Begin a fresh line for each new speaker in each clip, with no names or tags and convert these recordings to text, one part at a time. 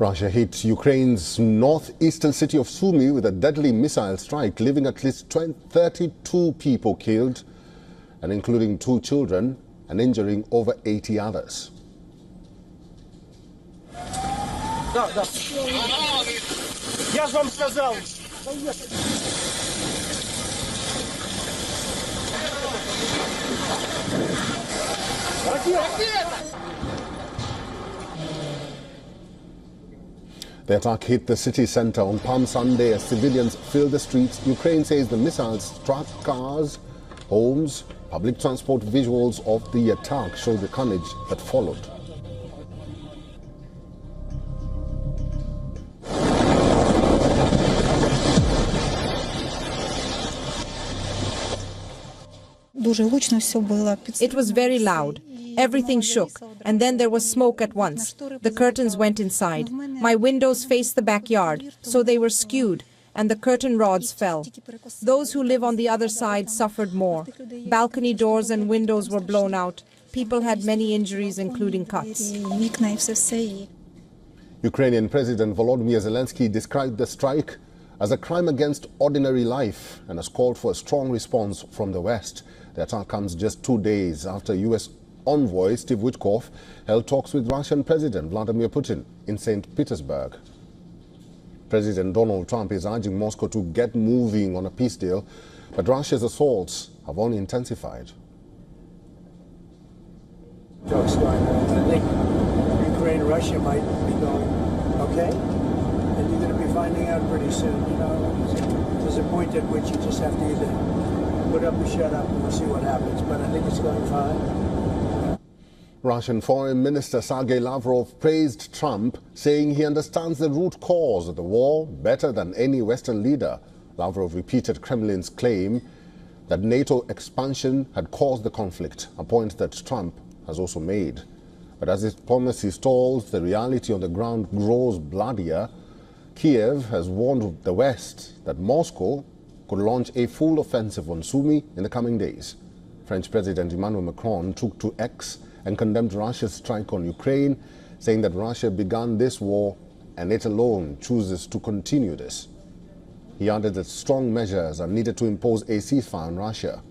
Russia hit Ukraine's northeastern city of Sumy with a deadly missile strike, leaving at least 32 people killed, and including 2 children, and injuring over 80 others. The attack hit the city center on Palm Sunday as civilians filled the streets. Ukraine says the missiles struck cars, homes, public transport. Visuals of the attack show the carnage that followed.
It was very loud. Everything shook, and then there was smoke at once. The curtains went inside. My windows faced the backyard, so they were skewed, and the curtain rods fell. Those who live on the other side suffered more. Balcony doors and windows were blown out. People had many injuries, including cuts.
Ukrainian President Volodymyr Zelensky described the strike as a crime against ordinary life and has called for a strong response from the West. The attack comes just 2 days after U.S. envoy Steve Witkoff held talks with Russian President Vladimir Putin in St. Petersburg. President Donald Trump is urging Moscow to get moving on a peace deal, but Russia's assaults have only intensified.
Talks going on. I think Ukraine and Russia might be going okay, and you're going to be finding out pretty soon. You know, there's a point at which you just have to either put up or shut up, and we'll see what happens. But I think it's going fine.
Russian Foreign Minister Sergei Lavrov praised Trump, saying he understands the root cause of the war better than any Western leader. Lavrov repeated Kremlin's claim that NATO expansion had caused the conflict, a point that Trump has also made. But as his diplomacy stalls, the reality on the ground grows bloodier. Kiev has warned the West that Moscow could launch a full offensive on Sumy in the coming days. French President Emmanuel Macron took to X and condemned Russia's strike on Ukraine, saying that Russia began this war and it alone chooses to continue this. He added that strong measures are needed to impose a ceasefire on Russia.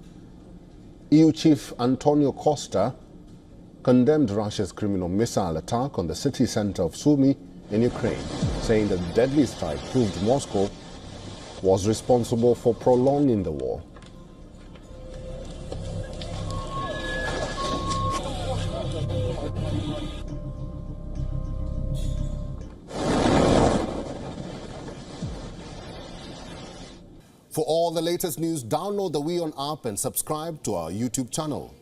EU Chief Antonio Costa condemned Russia's criminal missile attack on the city center of Sumy in Ukraine, saying that the deadly strike proved Moscow was responsible for prolonging the war. For all the latest news, download the WION app and subscribe to our YouTube channel.